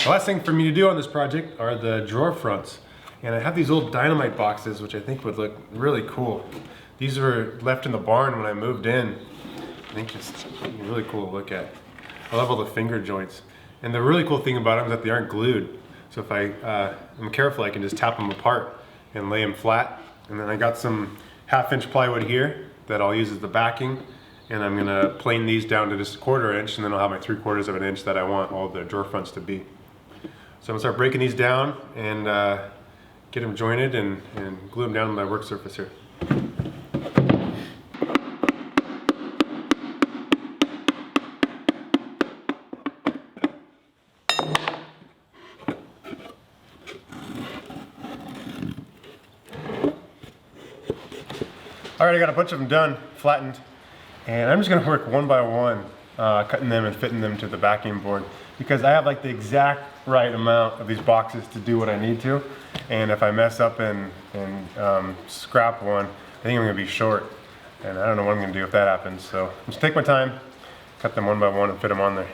The last thing for me to do on this project are the drawer fronts. And I have these old Dynamite boxes, which I think would look really cool. These were left in the barn when I moved in. I think just really cool to look at. I love all the finger joints. And the really cool thing about them is that they aren't glued. So if I'm careful, I can just tap them apart and lay them flat. And then I got some 1/2-inch plywood here that I'll use as the backing. And I'm gonna plane these down to just 1/4 inch, and then I'll have my 3/4 of an inch that I want all the drawer fronts to be. So I'm gonna start breaking these down and get them jointed and glue them down on my work surface here. All right, I got a bunch of them done, flattened, and I'm just gonna work one by one, cutting them and fitting them to the backing board, because I have like the exact right amount of these boxes to do what I need to, and if I mess up and scrap one, I think I'm gonna be short, and I don't know what I'm gonna do if that happens. So I'm just take my time, cut them one by one and fit them on there.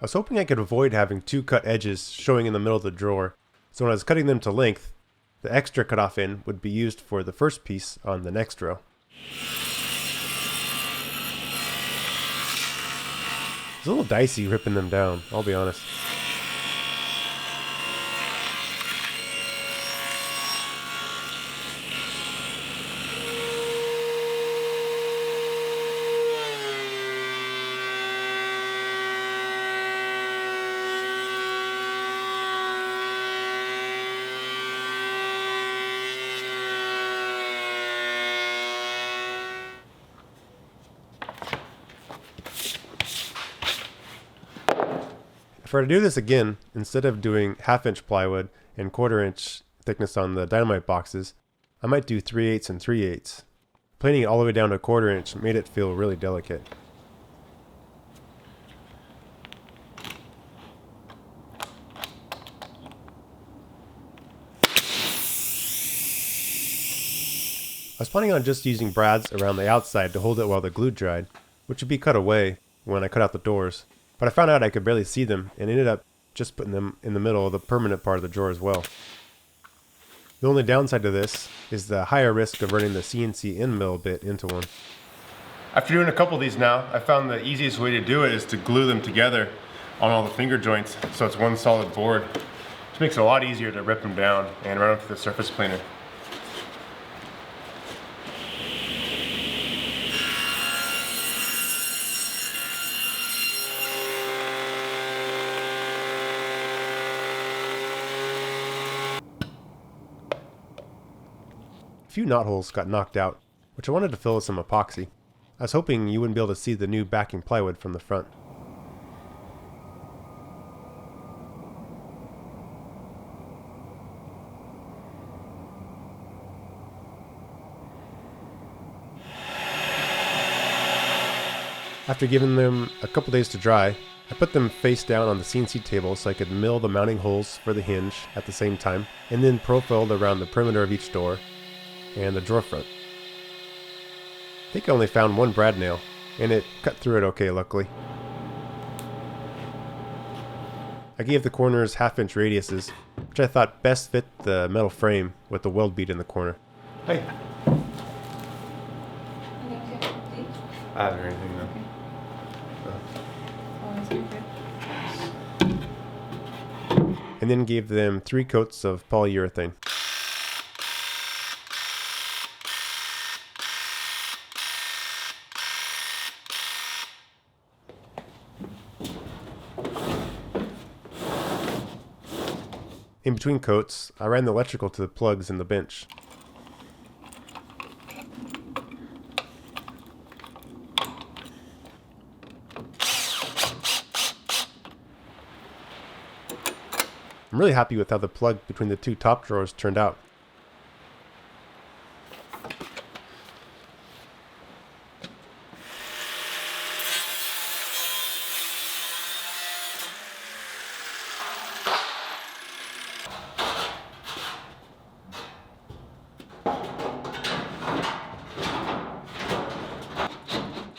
I was hoping I could avoid having two cut edges showing in the middle of the drawer, so when I was cutting them to length, the extra cut off end would be used for the first piece on the next row. It's a little dicey ripping them down, I'll be honest. If I were to do this again, instead of doing 1/2-inch plywood and 1/4 inch thickness on the Dynamite boxes, I might do 3/8 and 3/8. Planing it all the way down to 1/4 inch made it feel really delicate. I was planning on just using brads around the outside to hold it while the glue dried, which would be cut away when I cut out the doors. But I found out I could barely see them and ended up just putting them in the middle of the permanent part of the drawer as well. The only downside to this is the higher risk of running the CNC end mill bit into one. After doing a couple of these now, I found the easiest way to do it is to glue them together on all the finger joints so it's one solid board, which makes it a lot easier to rip them down and run them through the surface planer. A few knot holes got knocked out, which I wanted to fill with some epoxy. I was hoping you wouldn't be able to see the new backing plywood from the front. After giving them a couple days to dry, I put them face down on the CNC table so I could mill the mounting holes for the hinge at the same time, and then profiled around the perimeter of each door and the drawer front. I think I only found one brad nail, and it cut through it okay, luckily. I gave the corners 1/2-inch radiuses, which I thought best fit the metal frame with the weld bead in the corner. Hey! I haven't heard anything though. And then gave them 3 coats of polyurethane. In between coats, I ran the electrical to the plugs in the bench. I'm really happy with how the plug between the 2 top drawers turned out.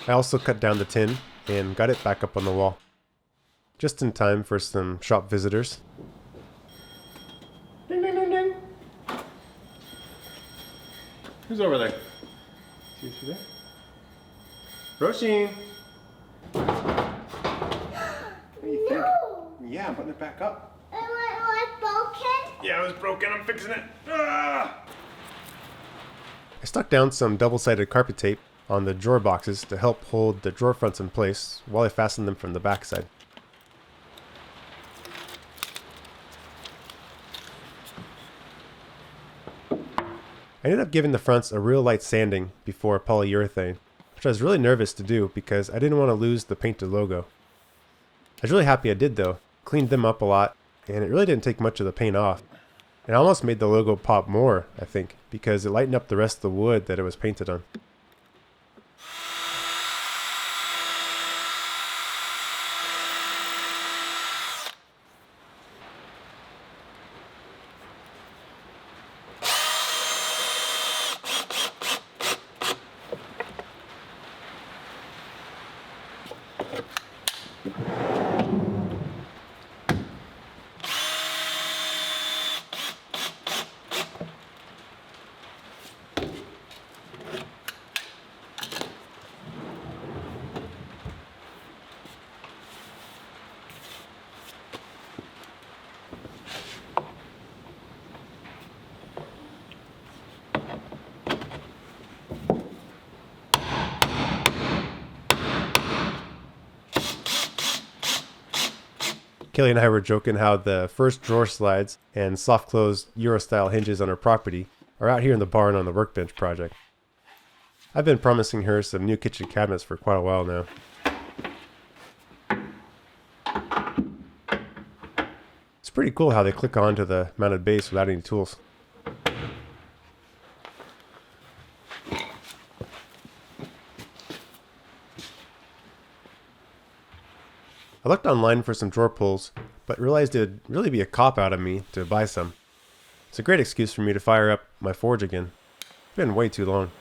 I also cut down the tin and got it back up on the wall. Just in time for some shop visitors. Ding, ding, ding, ding. Who's over there? See you there? Roisin! What do you think? Yeah, I'm putting it back up. It was broken? Yeah, it was broken. I'm fixing it. Ah! I stuck down some double-sided carpet tape on the drawer boxes to help hold the drawer fronts in place while I fastened them from the backside. I ended up giving the fronts a real light sanding before polyurethane, which I was really nervous to do because I didn't want to lose the painted logo. I was really happy I did though. Cleaned them up a lot, and it really didn't take much of the paint off. It almost made the logo pop more, I think, because it lightened up the rest of the wood that it was painted on. Kelly and I were joking how the first drawer slides and soft close Euro-style hinges on our property are out here in the barn on the Workbench project. I've been promising her some new kitchen cabinets for quite a while now. It's pretty cool how they click onto the mounted base without any tools. I looked online for some drawer pulls, but realized it would really be a cop-out of me to buy some. It's a great excuse for me to fire up my forge again. It's been way too long.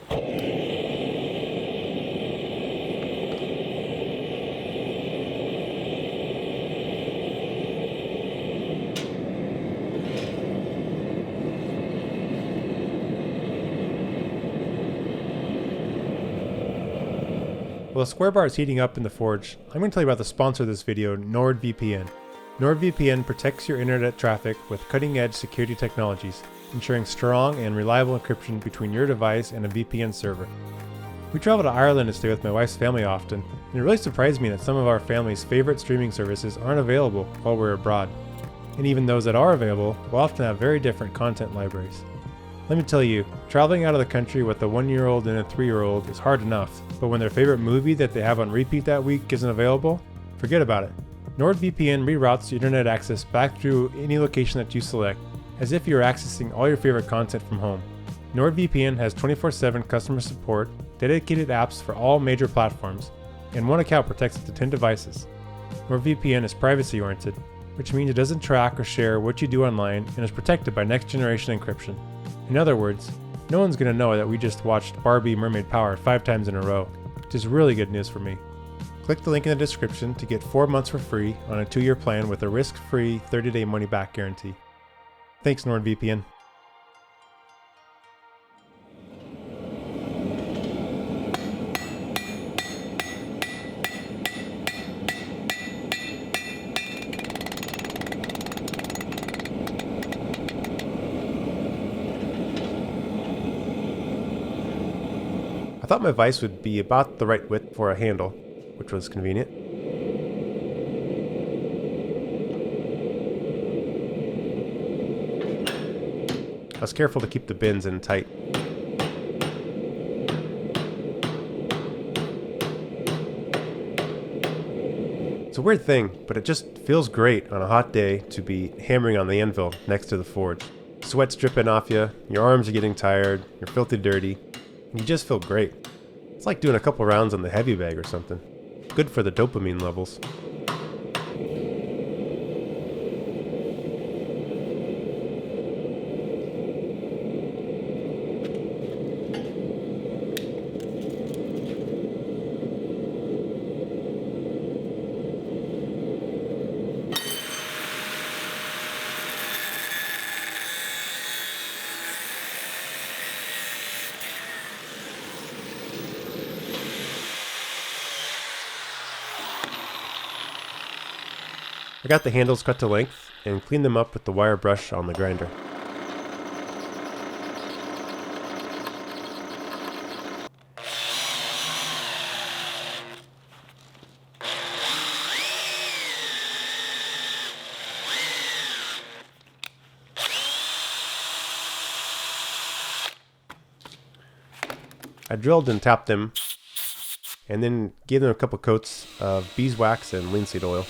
While the square bar is heating up in the forge, I'm going to tell you about the sponsor of this video, NordVPN. NordVPN protects your internet traffic with cutting-edge security technologies, ensuring strong and reliable encryption between your device and a VPN server. We travel to Ireland to stay with my wife's family often, and it really surprised me that some of our family's favorite streaming services aren't available while we're abroad. And even those that are available will often have very different content libraries. Let me tell you, traveling out of the country with a 1-year-old and a 3-year-old is hard enough, but when their favorite movie that they have on repeat that week isn't available, forget about it. NordVPN reroutes your internet access back through any location that you select, as if you're accessing all your favorite content from home. NordVPN has 24/7 customer support, dedicated apps for all major platforms, and one account protects up to 10 devices. NordVPN is privacy-oriented, which means it doesn't track or share what you do online and is protected by next-generation encryption. In other words, no one's going to know that we just watched Barbie Mermaid Power 5 times in a row, which is really good news for me. Click the link in the description to get 4 months for free on a 2-year plan with a risk-free 30-day money-back guarantee. Thanks, NordVPN. I thought my vise would be about the right width for a handle, which was convenient. I was careful to keep the bins in tight. It's a weird thing, but it just feels great on a hot day to be hammering on the anvil next to the forge. Sweat's dripping off you, your arms are getting tired, you're filthy dirty. You just feel great. It's like doing a couple rounds on the heavy bag or something. Good for the dopamine levels. I got the handles cut to length and cleaned them up with the wire brush on the grinder. I drilled and tapped them, and then gave them a couple coats of beeswax and linseed oil.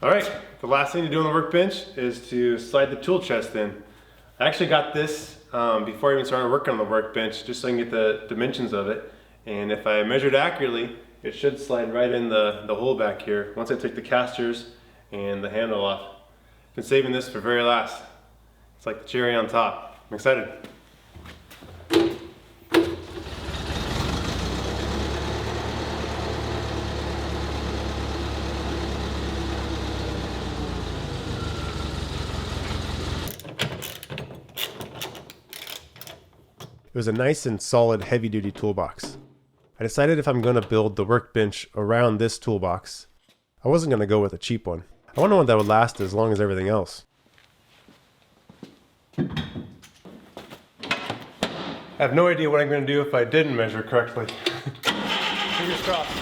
Alright, the last thing to do on the workbench is to slide the tool chest in. I actually got this before I even started working on the workbench, just so I can get the dimensions of it. And if I measured accurately, it should slide right in the hole back here once I take the casters and the handle off. I've been saving this for very last. It's like the cherry on top. I'm excited. It was a nice and solid heavy-duty toolbox. I decided if I'm going to build the workbench around this toolbox, I wasn't going to go with a cheap one. I wanted one that would last as long as everything else. I have no idea what I'm going to do if I didn't measure correctly. Fingers crossed.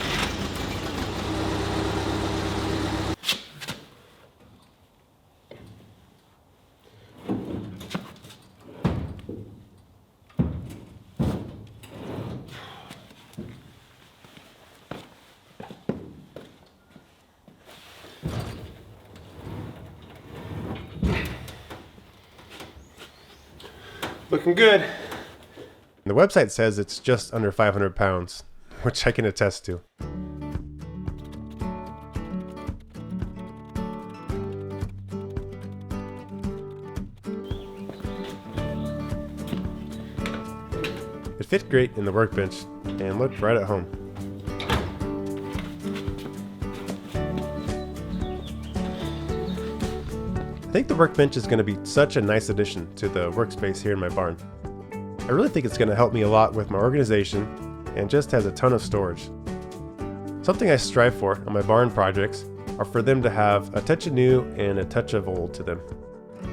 Looking good. The website says it's just under 500 pounds, which I can attest to. It fit great in the workbench and looked right at home. I think the workbench is going to be such a nice addition to the workspace here in my barn. I really think it's going to help me a lot with my organization and just has a ton of storage. Something I strive for on my barn projects are for them to have a touch of new and a touch of old to them.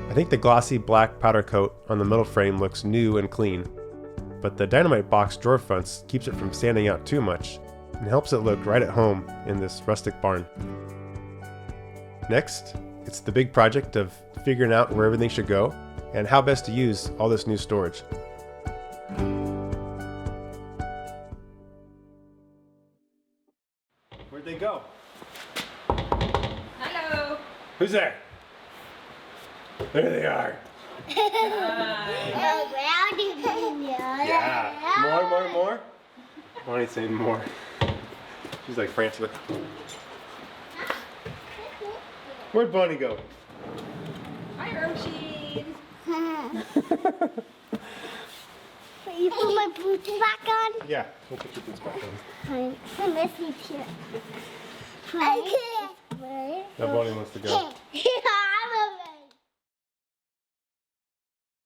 I think the glossy black powder coat on the metal frame looks new and clean, but the Dynamite box drawer fronts keeps it from standing out too much and helps it look right at home in this rustic barn. Next, it's the big project of figuring out where everything should go and how best to use all this new storage. Where'd they go? Hello. Who's there? There they are. Yeah. More? Bonnie's saying more. She's like frantic. Where'd Bonnie go? Hi, Roshi. You put my boots back on? Yeah, we'll put your boots back on. I miss you too. Now Bonnie wants to go.